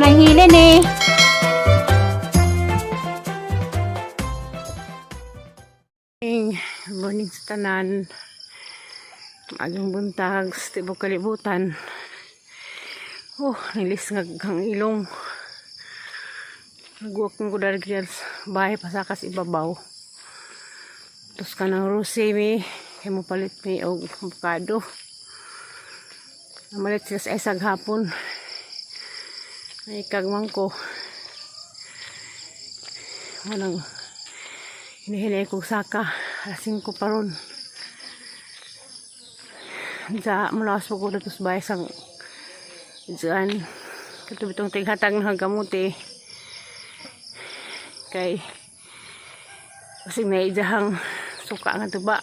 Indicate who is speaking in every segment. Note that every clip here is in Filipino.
Speaker 1: lang hilin eh. Morning sa tanan. Agang buntag, tibok kalibutan. Nilis nga kang ilong. Nagwak ng kudar sa bahay pasakas ibabaw. Tapos ka ng rosé mi. Kaya mo palit mi og avocado. Namalit sila sa isang hapon. Ay kagmang ko. Walang hinihinay kong saka. Alas 5 pa ron. Mulawas po ko dito sa bahay sang dyan. Katubitong tighatag ng gamuti. Kay kasi may idahang suka nga tuba.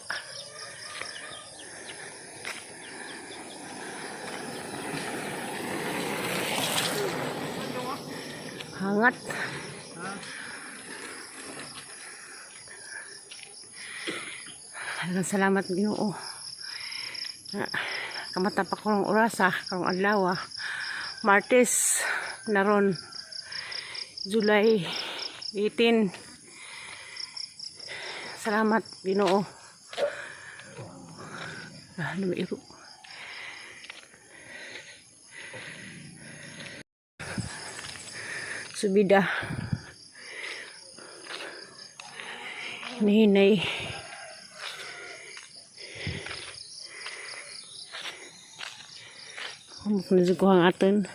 Speaker 1: Hangat. Salamat Ginoo. Kamata pa ko ng orasa, karong adlaw. Martes naron July 18. Salamat Ginoo. Lumiiro. Subida. Hinihinay. Humuk ko ang atin.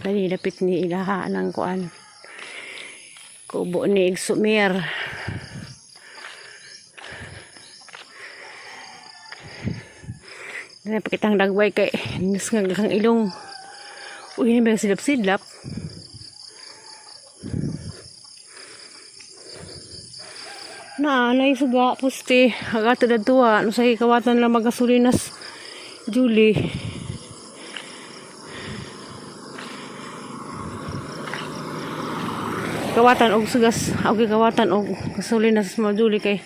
Speaker 1: Dali dapit ni ilaha ng kuan. Kubo ni Igsumir. Dali pakitang dagway kay nis nga kang ilong. Uy, ni ba silap-silap? Nay suga pusti agato dadtua no sa kawatan lang magasulinas Julie. Kawatan og sugas og kawatan og kasulinas mo Julie kay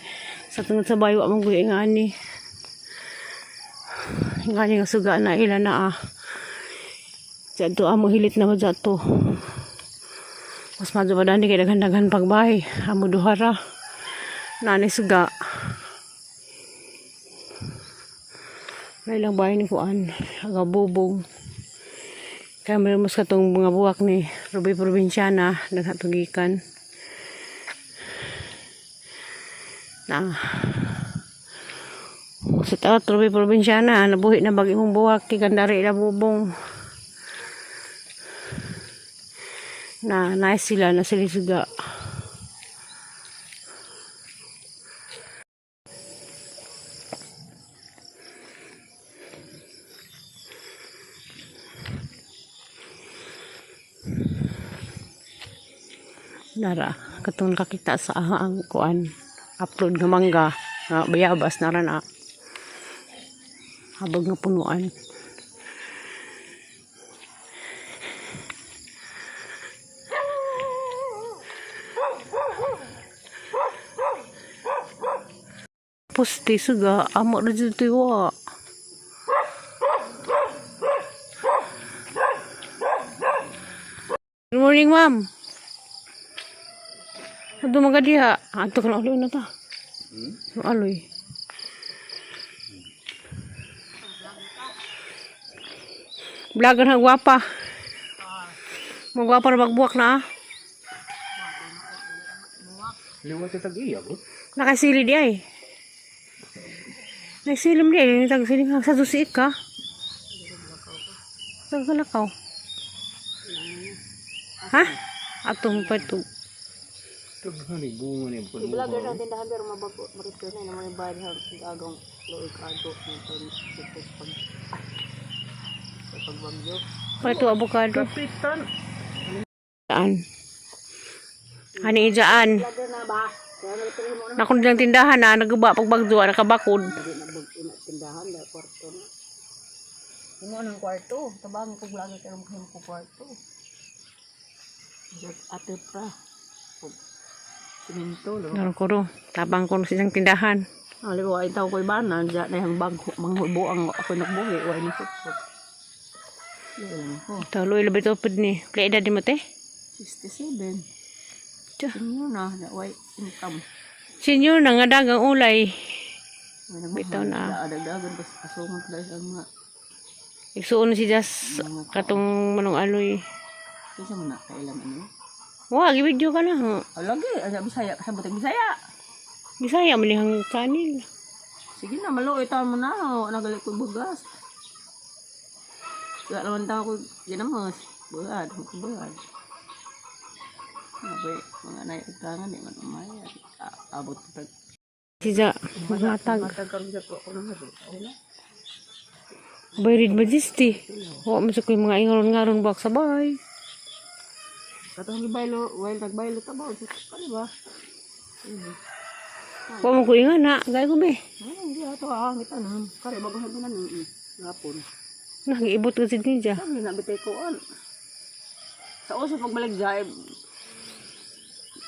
Speaker 1: sa tungod sa bayo among guy nga ani. Ngani nga suga na ila na Jadto amo hilit na mo jadto. Mas madyo pa dani kay daghan-daghan pagbahay amo duhara. Nanay suga. May lang bahay ni kuan. Agabubog. Kaya may mas katong mga buwak ni Ruby Provinciana. Naghatugikan. Sa taot Ruby Provinciana. Nabuhi na bagi mong buwak. Kikandari na bubong. Nice sila na sila suga. Nara katong nakakita sa ang kuan upload nga mangga nga bayabas nara na habag nga punuan. Pusti suga amo na dito wa. Good morning ma'am. Aduh mga dia, ato kana aloy na ta. Aloy. Vlogger na gwapa. Magwapa na magbuwak na.
Speaker 2: Liwat sa tag-iya bro.
Speaker 1: Nakasili di ay. Nagsilim di ay, tagsilim sa susiik ka. Sa kalakaw. Ha? Atong pa ito.
Speaker 2: Taghani bunga ni pud.
Speaker 1: Vlogger na tindahan pero mabago makita na naman yung bayad sa agong loig ado ng pagbagyo. Pa ito avocado.
Speaker 2: Kapitan.
Speaker 1: Saan? Hani ijaan. Vlogger na ba? Nakon lang tindahan na nagba pagbagyo nakabakod. Tindahan da kwarto na. Mo nang kwarto, tabang ko vlogger kay mo ko kwarto. Just ate pra. Siminto lo. Naron ko ro, tabang ko sa isang tindahan. Aliwa ay tao ko'y banan, dyan na yung manghubo ang ako nagbuhi, huwag ni sukot. Talo, ilabay ito po ni. Kaya edad di mo te? 67. Tiyo. Senior na, huwag income. Senior na, nga dagang ulay. Bitaw na. Dagdagan, kasungot dahil sa mga. Igsuon na si Jas, katong manong aloy. Kasi mo na, kailang ano? Wag, i-video ka na. Lagi, Bisaya, kasabot ang Bisaya. Bisaya, malihang kanil. Sige na, maluoy taon mo na. Nagalit ko bugas. Kaya naman tao ko ginamos. Buhad, buhad. Mga naiutangan, di man umayad. Abot ko. Siya, maglatag. Bayrid majesty. Huwag mo sa ko yung mga ingaron-ngaron bak sabay. Katong gibaylo, while nagbaylo tabaw. Kali ba? Huwag mo ko ingan na. Gaya ko be. Hindi ato ahangit anam. Kari baguhan ko na ngapon. Nag-iibot ka si Ninja. Sabi na bitay ko on. Sa uso pagbalik dyan,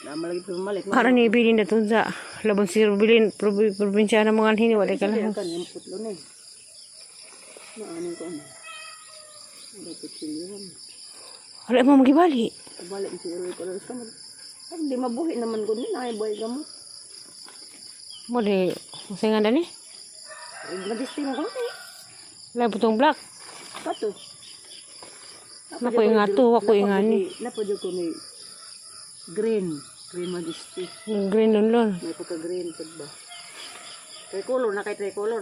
Speaker 1: namalagay pa malik. Para ni ibilin na ito sa labang si Rubilin, probinsya ng mga hini, wala ka lang. Kan yung putlo na eh. Maanin ko ano. Wala pichilihan. Wala mo magibali. Balik si Rubilin ko lang sa mag. Hindi mabuhi naman ko din, ay buhay gamot. Muli, masingan na ni? Madisting ko eh. Wala putong black. Kato. Naku ingato, ako ingani. Napodyo ko ni green majesty. Green lon. May pagka-green sad ba? Tricolor na kay tricolor.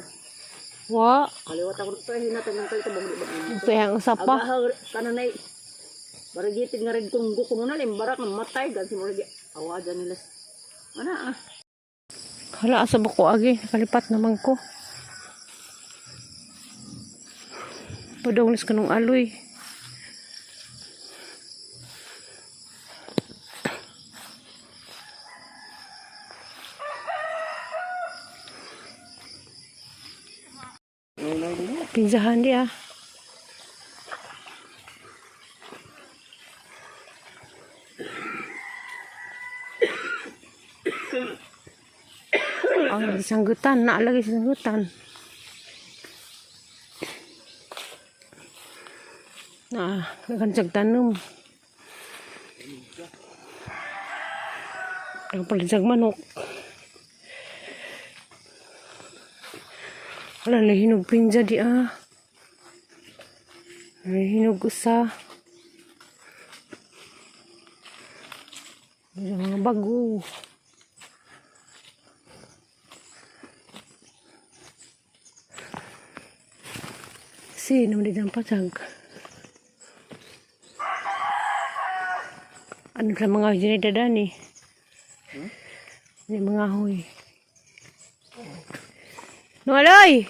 Speaker 1: Wa. Kaliwat ako to hinatag ng kay tabang di ba? Ito yang usap pa. Kananay. Barigitid nga red kung guko na lim barak ng matay gan si Morgi. Awaja nila. Ana ah. Hala asa ba ko agi, nakalipat naman ko. Padawnis ka nung aloy. Pinsahan dia. Ang sanggutan, nak lagi sanggutan. Nah, kancag tanum. Ang palinsag manok. Wala na hinog pinja di ah. Hinog usa. Mga bago. Naman din ang patag. Ano sa mga hoy dadani? Ini mga hoy. Nualoy!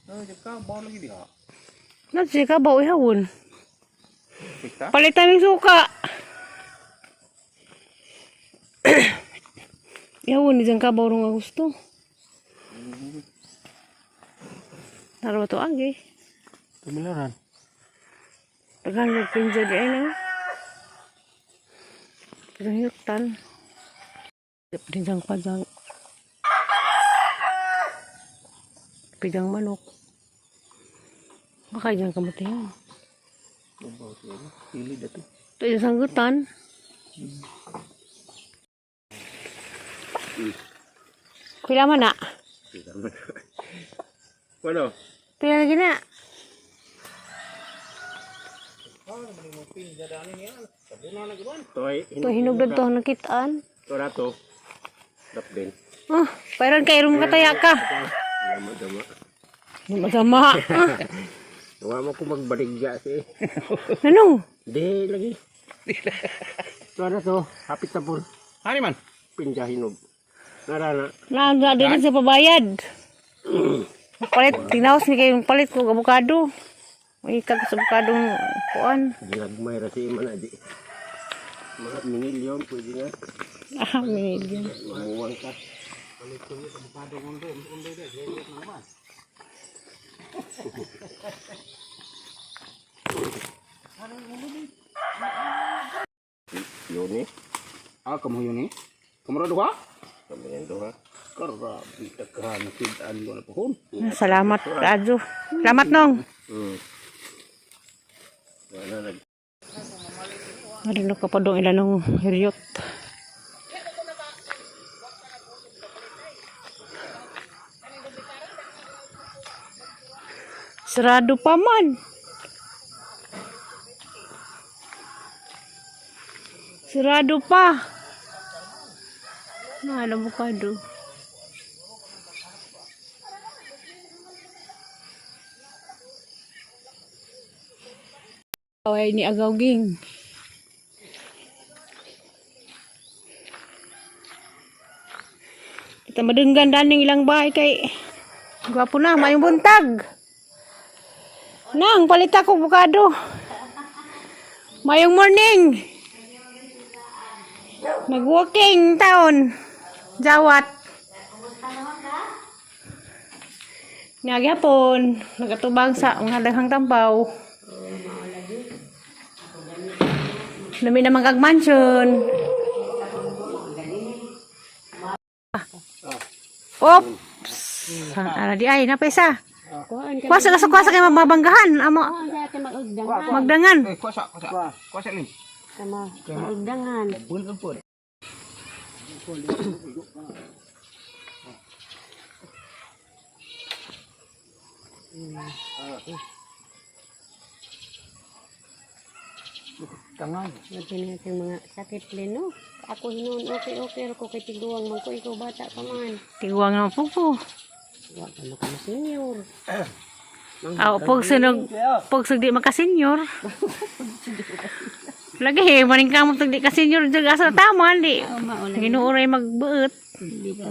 Speaker 2: Lagi dia.
Speaker 1: Nanti ka bawa ihawon.
Speaker 2: Kita?
Speaker 1: Palitan ng suka. Ihawon di jang kabaw rong gusto. Naro to agi.
Speaker 2: Tumilaran.
Speaker 1: Tagalog pinja di ay na. Pinangyutan. Pinjang pajang. Pijang manok. Baka dyan kamatihan.
Speaker 2: Pilih dah tu.
Speaker 1: Ito yung sanggutan. Kuila man na.
Speaker 2: Bueno.
Speaker 1: Pila lagi na. Ito hinugdod to nakitaan.
Speaker 2: Ito na to. Dap din.
Speaker 1: Oh, pairan kay rum kataya ka. Masama.
Speaker 2: Huwag mo ko magbaligya si.
Speaker 1: Ano?
Speaker 2: Di lagi. Ito na to. Hapit na po. Hani man? Pinja hinog. Narana.
Speaker 1: Naga din sa pabayad. Palit, tinawas ni kayong palit ko avocado. May kag sa avocado kuan.
Speaker 2: Ginagmay rasi man adi. Mga minilyon pwede na.
Speaker 1: Ah, million.
Speaker 2: Umuwang ka. Yun eh. Ah, kamu yun eh. Kamu rado ka? Kamu yang doa. Karabi daghan kitaan mo na pohon.
Speaker 1: Salamat, Adjo. Salamat, Nong.
Speaker 2: Wala nag
Speaker 1: Marino ka pa doon ilan ng hiryot. Sarado pa man. Sarado pa. Alam mo ka doon. Ay ni Agawging. Kita madenggan daning ilang bahay kay gwapo na, mayong buntag. Nang, palit ako bukado. Mayong morning. Nag-walking taon. Jawat. Nagyapon. Nagatubang sa mga daghang tampaw. Lami na magagmansyon. Oops. Ala di ay napesa. Kuasa kay mabanggahan amo. Magdangan.
Speaker 2: kuasa lim.
Speaker 3: Sama magdangan.
Speaker 2: Pun. Tangan.
Speaker 3: Lagi natin mga sakit lino. Ako hinuon okay ako kay tiguang man ko ikaw bata pa man.
Speaker 1: Tiguang na po po.
Speaker 3: Wa ka mo ka senior.
Speaker 1: Pag di makasenyor. Lagi, maning ka mo di kasenyor dyan asa tama, di. Ginuuray magbuot.
Speaker 3: Di ka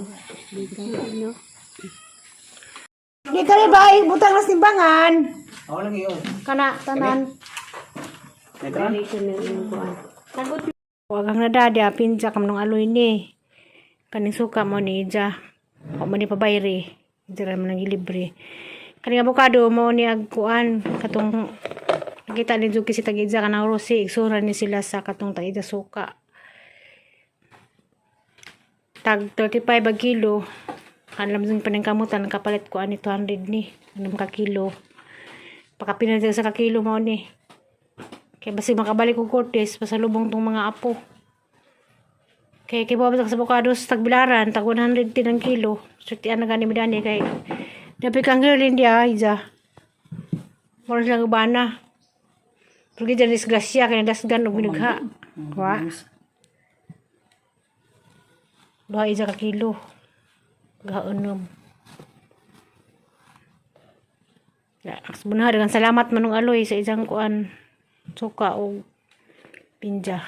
Speaker 3: no.
Speaker 1: Di ka rin ba, butang na simbangan.
Speaker 2: Ako lagi yun.
Speaker 1: Kana, tanan.
Speaker 3: Dali ko na yung kuan. Sagot
Speaker 1: Huwag kang nadada, pinja kam nung aloy ni. Kaning suka mo ni Ija. O man ni pabayri. Ija man nang libre. Kaning avocado mo ni agkuan. Katong nakita ni Juki si Tag-Ija kanang rosi. Igsura ni sila sa katong Tag-Ija suka. Tag 35 ag kilo. Alam din paningkamutan kapalit ko ani 200 ni. Anong ka kilo. Pakapinal sa ka kilo mo ni. Kaya basi makabalik ko Cortez, pasalubong tong mga apo. Kaya bawabas sa avocados, tagbilaran, tag 110 ang kilo. Sutian na gani midani kay dapat kang girl hindi Iza. Moras lang ubana. Pergi dyan disgrasya, kaya dasgan o binugha. Wa? Duha Iza ka kilo. Gaunom. Sebenarnya dengan salamat manung aloy sa isang kuan suka o pinja.